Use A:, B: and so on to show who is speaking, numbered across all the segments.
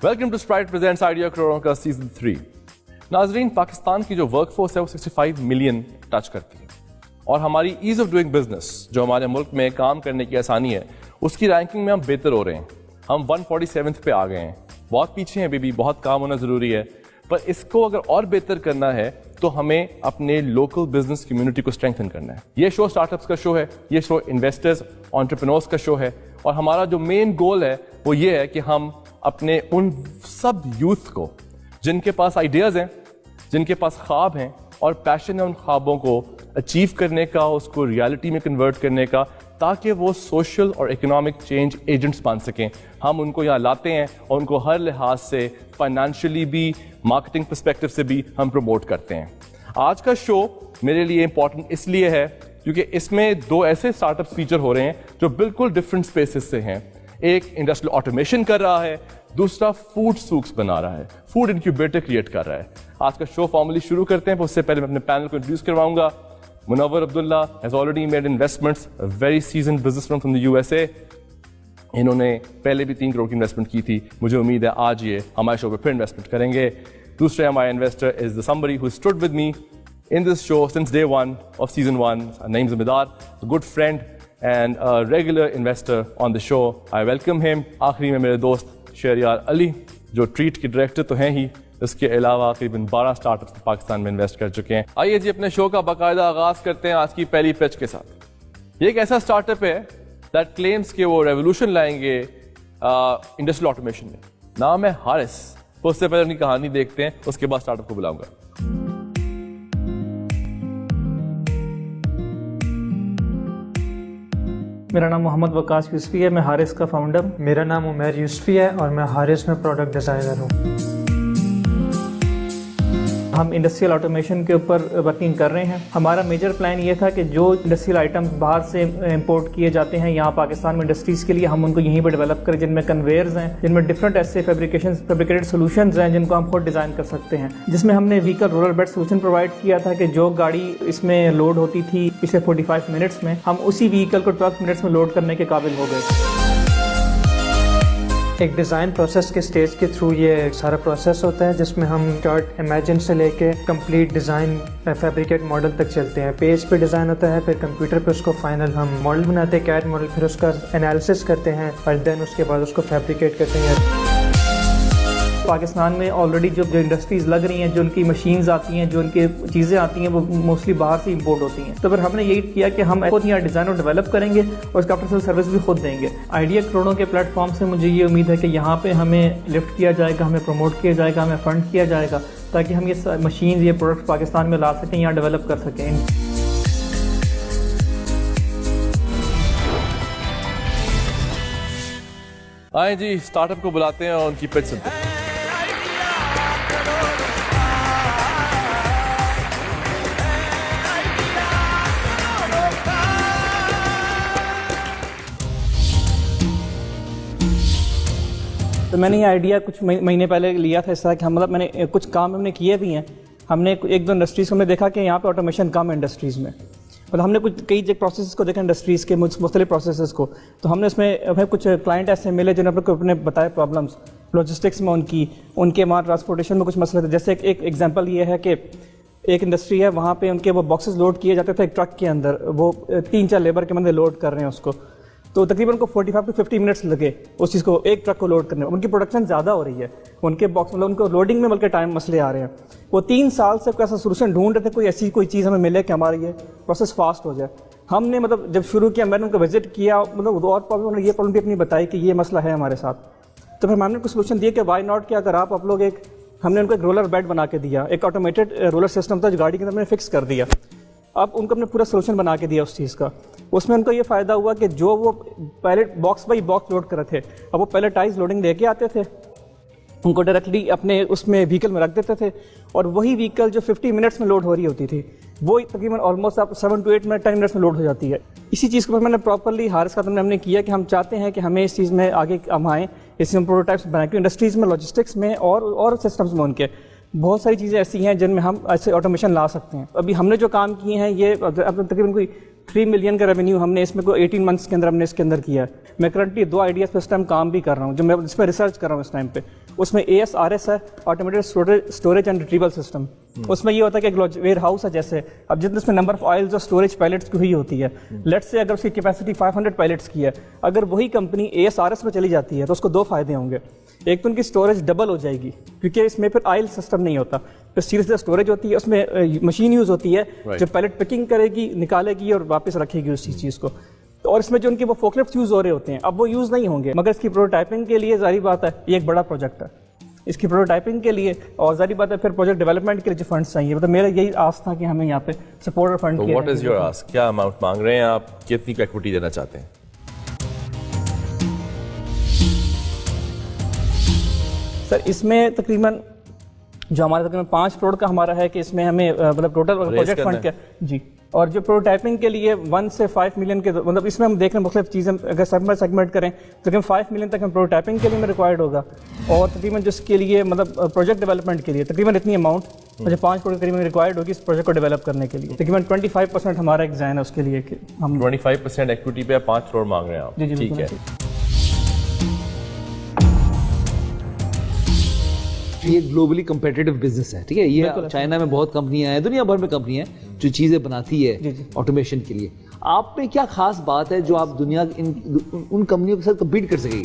A: Welcome to Sprite presents idea کروڑوں کا season 3۔ ناظرین، پاکستان کی جو ورک فورس ہے وہ 65 ملین ٹچ کرتی ہے، اور ہماری ایز آف ڈوئنگ بزنس جو ہمارے ملک میں کام کرنے کی آسانی ہے اس کی رینکنگ میں ہم بہتر ہو رہے ہیں۔ ہم 147 پہ آ گئے ہیں، بہت پیچھے ہیں، بھی بہت کام ہونا ضروری ہے، پر اس کو اگر اور بہتر کرنا ہے تو ہمیں اپنے لوکل بزنس کمیونٹی کو اسٹرینتھن کرنا ہے۔ یہ شو اسٹارٹ اپس کا شو ہے، یہ شو انویسٹرز انٹرپرینورز کا شو ہے، اور ہمارا جو مین گول ہے وہ یہ ہے کہ ہم اپنے ان سب یوتھ کو جن کے پاس آئیڈیاز ہیں، جن کے پاس خواب ہیں اور پیشن ہے ان خوابوں کو اچیو کرنے کا، اس کو ریالٹی میں کنورٹ کرنے کا، تاکہ وہ سوشل اور اکنامک چینج ایجنٹس بن سکیں، ہم ان کو یہاں لاتے ہیں اور ان کو ہر لحاظ سے فائنینشلی بھی، مارکیٹنگ پرسپیکٹو سے بھی ہم پروموٹ کرتے ہیں۔ آج کا شو میرے لیے امپورٹنٹ اس لیے ہے کیونکہ اس میں دو ایسے اسٹارٹ اپ فیچر ہو رہے ہیں جو بالکل ڈفرینٹ اسپیسز سے ہیں۔ ایک انڈسٹریل آٹومیشن کر رہا ہے، دوسرا فوڈ سوکس بنا رہا ہے، فوڈ انکیوبیٹر کریٹ کر رہا ہے۔ آج کا شو فارملی شروع کرتے ہیں، پر اس سے پہلے میں اپنے پینل کو انٹروڈیوس کرواؤں گا۔ منور عبداللہ has already made investments, a very seasoned businessman from the USA۔ انہوں نے پہلے بھی 3 کروڑ کی انویسٹمنٹ کی تھی، مجھے امید ہے آج یہ ہمارے شو پہ پھر انویسٹمنٹ کریں گے۔ دوسرے ہمارے investor is the somebody who stood with me in this show since day 1 of season 1. Naeem Zamidar, a good friend and a regular investor on the show. I welcome him۔ آخری میں میرے دوست شہریار علی جو treat کے director تو ہیں ہی، اس کے علاوہ تقریباً 12 اسٹارٹ اپس پاکستان میں انویسٹ کر چکے ہیں۔ آئیے جی اپنے شو کا باقاعدہ آغاز کرتے ہیں آج کی پہلی پچ کے ساتھ۔ یہ ایک ایسا اسٹارٹ اپ ہے دیٹ کلیمز کہ وہ ریولوشن لائیں گے انڈسٹریل آٹومیشن میں۔ نام ہے ہارس۔ اس سے پہلے ان کی کہانی دیکھتے ہیں، اس کے بعد اسٹارٹ اپ کو بلاؤں گا۔
B: میرا نام محمد وقاص یوسفی ہے، میں ہارس کا فاؤنڈر۔
C: میرا نام عمیر یوسفی ہے اور میں ہارس میں پروڈکٹ ڈیزائنر ہوں۔
B: ہم انڈسٹریل آٹومیشن کے اوپر ورکنگ کر رہے ہیں۔ ہمارا میجر پلان یہ تھا کہ جو انڈسٹریل آئٹمس باہر سے امپورٹ کیے جاتے ہیں یہاں پاکستان میں انڈسٹریز کے لیے، ہم ان کو یہیں پہ ڈیولپ کریں، جن میں کنویئرز ہیں، جن میں ڈفرینٹ ایسے فیبریکیٹڈ سولوشنز ہیں جن کو ہم خود ڈیزائن کر سکتے ہیں۔ جس میں ہم نے vehicle roller bed solution provide کیا تھا کہ جو گاڑی اس میں لوڈ ہوتی تھی پچھلے 45 منٹس میں، ہم اسی وہیکل کو 12 منٹس میں لوڈ کرنے کے قابل ہو گئے۔
C: ایک ڈیزائن پروسیس کے سٹیج کے تھرو یہ سارا پروسیس ہوتا ہے جس میں ہم اسٹارٹ امیجن سے لے کے کمپلیٹ ڈیزائن فیبریکیٹ ماڈل تک چلتے ہیں۔ پیج پہ ڈیزائن ہوتا ہے، پھر کمپیوٹر پہ اس کو فائنل ہم ماڈل بناتے ہیں، کیڈ ماڈل، پھر اس کا انالیسس کرتے ہیں اور دین اس کے بعد اس کو فیبریکیٹ کرتے ہیں۔
B: پاکستان میں آلریڈی جو انڈسٹریز لگ رہی ہیں، جو ان کی مشینز آتی ہیں، جو ان کی چیزیں آتی ہیں، وہ موسٹلی باہر سے امپورٹ ہوتی ہیں۔ تو پھر ہم نے یہی کیا کہ ہم خود یہاں ڈیزائن اور ڈیولپ کریں گے اور اس کا آفٹر سیل سروس بھی خود دیں گے۔ آئیڈیا کروڑوں کے پلیٹ فارم سے مجھے یہ امید ہے کہ یہاں پہ ہمیں لفٹ کیا جائے گا، ہمیں پروموٹ کیا جائے گا، ہمیں فنڈ کیا جائے گا، تاکہ ہم یہ مشینز، یہ پروڈکٹس پاکستان میں لا سکیں، یہاں ڈیولپ کر سکیں۔
A: آئیں جی اسٹارٹ اپ کو بلاتے ہیں اور ان کی پچ سنتے ہیں۔
B: تو میں نے یہ آئیڈیا کچھ مہینے پہلے لیا تھا، اس طرح کہ میں نے کچھ کام ہم نے کیے بھی ہیں۔ ہم نے 1-2 انڈسٹریز کو ہم نے دیکھا کہ یہاں پہ آٹومیشن کم ہے انڈسٹریز میں، مطلب ہم نے کئی پروسیسز کو دیکھا انڈسٹریز کے مختلف پروسیسز کو، تو ہم نے اس میں ہمیں کچھ کلائنٹ ایسے ملے جنہوں نے اپنے بتائے پرابلمس لاجسٹکس میں، ان کے وہاں ٹرانسپورٹیشن میں کچھ مسئلے تھے۔ جیسے ایک ایگزامپل یہ ہے کہ ایک انڈسٹری ہے، وہاں پہ ان کے وہ باکسز لوڈ کیے جاتے تھے ایک ٹرک کے اندر، وہ 3-4 لیبر کے بندے لوڈ کر رہے ہیں اس کو، تو تقریباً کو 45 to 50 منٹس لگے اس چیز کو، ایک ٹرک کو لوڈ کرنے میں۔ ان کی پروڈکشن زیادہ ہو رہی ہے، ان کے باکس مطلب ان کو لوڈنگ میں بلکہ ٹائم مسئلے آ رہے ہیں۔ وہ 3 سال سے کوئی ایسا سولوشن ڈھونڈ رہے تھے، کوئی چیز ہمیں ملے کہ ہماری یہ پروسیس فاسٹ ہو جائے۔ ہم نے مطلب جب شروع کیا، میں نے ان کو وزٹ کیا، مطلب اور پرابلم، یہ پرابلم بھی اپنی بتائی کہ یہ مسئلہ ہے ہمارے ساتھ۔ تو پھر ہم نے کچھ سولوشن دیے کہ وائی ناٹ کہ اگر آپ لوگ ہم نے ان کو ایک رولر بیڈ بنا کے دیا، ایک آٹومیٹڈ رولر سسٹم تھا جو گاڑی کے اندر میں نے فکس کر دیا۔ اب ان کو ہم نے پورا سولوشن بنا کے دیا اس چیز کا۔ اس میں ان کو یہ فائدہ ہوا کہ جو وہ پہلے باکس بائی باکس لوڈ کر رہے تھے، اب وہ پیلیٹائز لوڈنگ لے کے آتے تھے، ان کو ڈائریکٹلی اپنے اس میں وہیکل میں رکھ دیتے تھے، اور وہی وہیکل جو 50 منٹس میں لوڈ ہو رہی ہوتی تھی وہ تقریباً آلموسٹ آپ 7 to 8 منٹ 10 منٹس میں لوڈ ہو جاتی ہے۔ اسی چیز کو میں نے پراپرلی ہارس کا ہم نے کیا کہ ہم چاہتے ہیں کہ ہمیں اس چیز میں آگے ہم آئیں، اس میں پروٹوٹائپس بنائیں، کہ انڈسٹریز میں، لاجسٹکس میں اور سسٹمز میں ان کے بہت ساری چیزیں ایسی ہیں جن میں ہم ایسے آٹومیشن لا سکتے ہیں۔ ابھی ہم نے جو کام کیے ہیں یہ اب تقریباً کوئی 3 ملین کا ریونیو ہم نے اس میں کوئی 18 منتھس کے اندر ہم نے اس کے اندر کیا ہے. میں کرنٹلی 2 آئیڈیاز پہ اس ٹائم کام بھی کر رہا ہوں جو میں اس پہ ریسرچ کر رہا ہوں اس ٹائم پہ. اس میں ASRS ہے, automated storage and retrieval system. اس میں یہ ہوتا ہے کہ ایک ویئر ہاؤس ہے جیسے, اب جتنے اس میں نمبر آف آئلز اور اسٹوریج پیلٹس کی ہوئی ہوتی ہے, لیٹس سے اگر اس کی کیپیسٹی 500 پیلٹس کی ہے, اگر وہی کمپنی ASRS میں چلی جاتی ہے تو اس کو 2 فائدے ہوں گے. ایک تو ان کی اسٹوریج ڈبل ہو جائے گی کیونکہ اس میں پھر آئل سسٹم نہیں ہوتا, پھر سیریز اسٹوریج ہوتی ہے, اس میں مشین یوز ہوتی ہے جو پیلٹ پکنگ کرے گی, نکالے گی اور واپس رکھے گی اسی چیز کو. اور اس میں جو ان کے وہ فوکلفٹس یوز ہو رہے ہوتے ہیں اب وہ یوز نہیں ہوں گے, مگر اس کی پروٹوٹائپنگ کے لیے ظاہری بات ہے یہ ایک بڑا پروجیکٹ ہے. اس کی پروٹوٹائپنگ کے لیے اور ظاہری بات ہے پھر پروجیکٹ ڈیولپمنٹ کے لیے جو فنڈس چاہیے, مطلب میرا یہی آس تھا کہ ہمیں یہاں پہ سپورٹ اور فنڈ
A: واٹ از یور آس, کیا اماؤنٹ مانگ رہے ہیں آپ, کتنی کی ایکوٹی دینا چاہتے ہیں؟
B: سر اس میں تقریباً جو ہمارا تقریباً 5 کروڑ کا ہمارا ہے کہ اس میں ہمیں مطلب ٹوٹل پروجیکٹ فنڈ کیا جی, اور جو پروٹوٹائپنگ کے لیے 1 سے 5 ملین کے مطلب اس میں ہم دیکھ رہے ہیں مختلف چیزیں اگر سیگمنٹ کریں تو 5 ملین تک ہم پروٹوٹائپنگ کے لیے میں ریکوائرڈ ہوگا, اور تقریباً جس کے لیے مطلب پروجیکٹ ڈیولپمنٹ کے لیے تقریباً اتنی اماؤنٹ جو 5 کروڑ تقریباً ریکوائرڈ ہوگی اس پروجیکٹ کو ڈیولپ کرنے کے لیے. تقریباً 25% ہمارا ایک ذہن ہے اس کے لیے کہ ہم
A: 25% ایکوٹی پہ 5 کروڑ مانگ رہے ہیں آپ, ٹھیک ہے.
D: یہ گلوبلی کمپیٹیٹو بزنس ہے, ٹھیک ہے. یہ چائنا میں بہت کمپنیاں ہیں, دنیا بھر میں کمپنیاں ہیں جو چیزیں بناتی ہے آٹومیشن کے لیے. آپ میں کیا خاص بات ہے جو آپ دنیا ان کمپنیوں کے ساتھ کمپیٹ کر سکے گی؟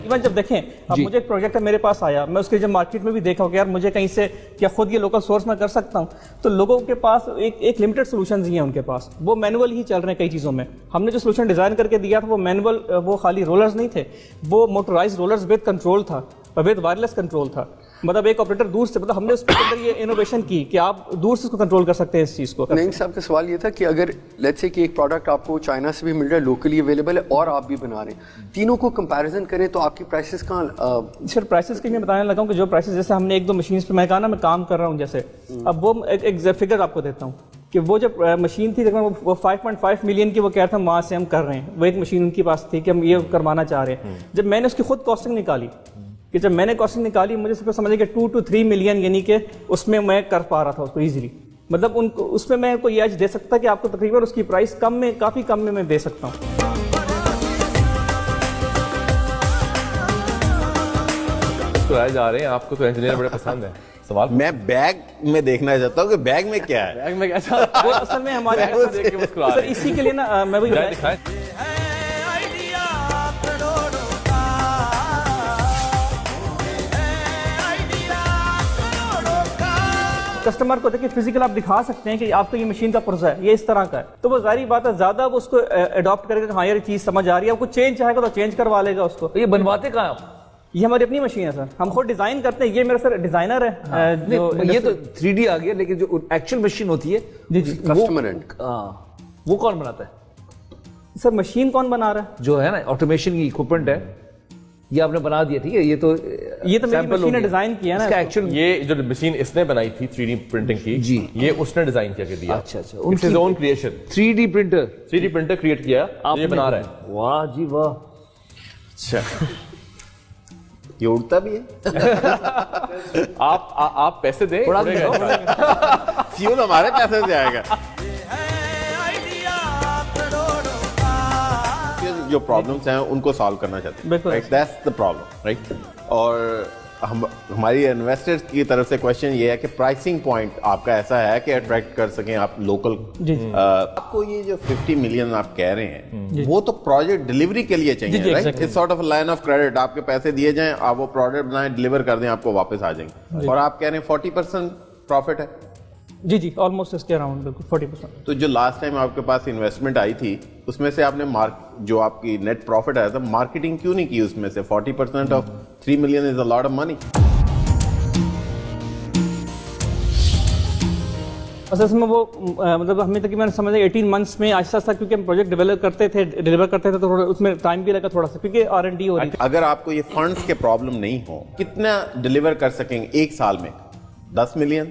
B: ایون جب دیکھیں اب مجھے ایک پروجیکٹ ہے میرے پاس آیا, میں اس کے جب مارکیٹ میں بھی دیکھا کہ یار مجھے کہیں سے کیا خود یہ لوکل سورس میں کر سکتا ہوں, تو لوگوں کے پاس ایک لمیٹڈ سولوشنز ہی ہیں ان کے پاس, وہ مینول ہی چل رہے ہیں کئی چیزوں میں. ہم نے جو سولوشن ڈیزائن کر کے دیا تھا وہ مینول, وہ خالی رولرز نہیں تھے, وہ موٹرائز رولرز ود کنٹرول تھا, ود وائرلیس کنٹرول تھا. مطلب ایک آپریٹر دور سے, مطلب ہم نے اس کے اندر یہ انوویشن کی کہ آپ دور سے اس کو کنٹرول کر سکتے ہیں اس چیز کو.
E: نعیم صاحب کا سوال یہ تھا کہ اگر لیٹس سے کہ ایک پروڈکٹ آپ کو چائنا سے بھی مل رہا ہے, لوکلی اویلیبل ہے اور آپ بھی بنا رہے ہیں, تینوں کو کمپیریزن کریں تو آپ کی پرائسز کہاں؟
B: سر پرائسز کی میں بتانے لگا ہوں کہ جو پرائسز جیسے ہم نے 1-2 مشینز پہ میں کہا نا میں کام کر رہا ہوں جیسے, اب وہ ایک فگر آپ کو دیتا ہوں کہ وہ جب مشین تھی وہ 5.5 ملین کی وہ کہہ رہا تھا وہاں سے ہم کر رہے ہیں, وہ ایک مشین ان کے پاس تھی کہ ہم یہ کروانا چاہ رہے ہیں. جب میں نے اس کی خود کاسٹنگ نکالی کہ جب میں نے کاسٹنگ نکالی مجھے صرف سمجھے کہ 2 to 3 ملین یعنی کہ اس میں میں کر پا رہا تھا اس کو ایزیلی, مطلب ان کو اس میں میں کوئی ایج دے سکتا کہ آپ کو تقریباً اس کی پرائس کم میں, کافی کم میں دے سکتا ہوں.
A: مسکرائے جا رہے ہیں, آپ کو تو انجینئر بڑے پسند ہے. سوال
F: میں بیگ میں دیکھنا چاہتا ہوں کہ بیگ میں کیا ہے.
A: بیگ میں کیا
B: وہ اصل میں ہمارے
A: دیکھ کے مسکرا
B: سر
A: رہے
B: اسی کے لیے نا میں وہی
A: ہیں, دکھائیں.
B: کسٹمر کو دیکھیں فزیکل آپ دکھا سکتے ہیں کہ آپ کو یہ مشین کا پرزا ہے, یہ اس طرح کا ہے, تو وہ ظاہری بات ہے زیادہ وہ اس کو اڈاپٹ کرے گا کہ ہاں یہ چیز سمجھ آ رہی ہے, آپ کو چینج چاہے گا تو چینج کروا لے گا اس کو.
D: یہ بنواتے کہاں آپ؟
B: یہ ہماری اپنی مشین ہے سر, ہم خود ڈیزائن کرتے ہیں. یہ میرا سر ڈیزائنر ہے,
D: یہ تو 3D آ گیا, لیکن جو ایکچوئل مشین ہوتی ہے
B: جی جی
E: کسٹمر اینڈ
D: وہ کون بناتا ہے؟
B: سر مشین کون بنا رہا ہے؟
D: جو ہے نا آٹومیشن کی اکوپمنٹ ہے, یہ آپ نے بنا دیا, ٹھیک ہے. یہ تو
B: میری مشین نے ڈیزائن کیا نا,
A: یہ جو مشین اس نے بنائی تھی 3D پرنٹنگ کی,
D: جی
A: یہ اس نے ڈیزائن کیا دیا.
D: اچھا اچھا,
A: it's his own creation.
D: 3D printer
A: 3D printer create کیا, یہ بنا رہا ہے.
D: واہ جی واہ.
A: اچھا
F: یہ اڑتا بھی ہے.
A: آپ پیسے دیں,
F: فیول ہمارے پیسے سے آئے گا. جو پرابلمس ہیں ان کو سالو کرنا چاہتے ہیں, right, that's the problem, right. اور ہماری انویسٹرز کی طرف سے کوشچن یہ ہے کہ پرائسنگ پوائنٹ آپ کا ایسا ہے کہ اٹریکٹ کر سکیں آپ لوکل. آپ کو یہ جو 50 ملین آپ کہہ رہے ہیں وہ تو پروجیکٹ ڈلیوری کے لیے چاہیے, right. It's sort of line of credit, آپ کے پیسے دیے جائیں, آپ وہ پروڈکٹ بنائیں, ڈلیور کر دیں, آپ کو واپس آ جائیں گے, اور آپ کہہ رہے ہیں 40% پروفٹ ہے.
B: جی جی آلموسٹ اس کے اراؤنڈ بالکل 40%.
F: تو جو لاسٹ ٹائم آپ کے پاس انویسٹمنٹ آئی تھی اس میں سے آپ نے جو آپ کی نیٹ پروفٹ آیا تھا, مارکیٹنگ کیوں نہیں کی اس میں سے؟ 40% of 3 million is a lot of money.
B: اصل میں وہ مطلب ہمیں تقریباً سمجھ 18 منتھس میں آہستہ آہستہ, کیونکہ ہم پروجیکٹ ڈیولپ کرتے تھے تو اس میں ٹائم بھی لگا تھوڑا سا, کیونکہ R&D ہو رہی تھی.
F: اگر آپ کو یہ فنڈس کے پرابلم نہیں ہو, کتنا ڈلیور کر سکیں گے ایک سال میں؟ 10 million,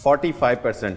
F: 45%.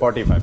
F: 45.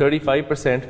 A: 35%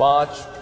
A: 5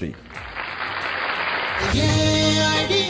A: 3.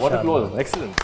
A: What a close. Excellent.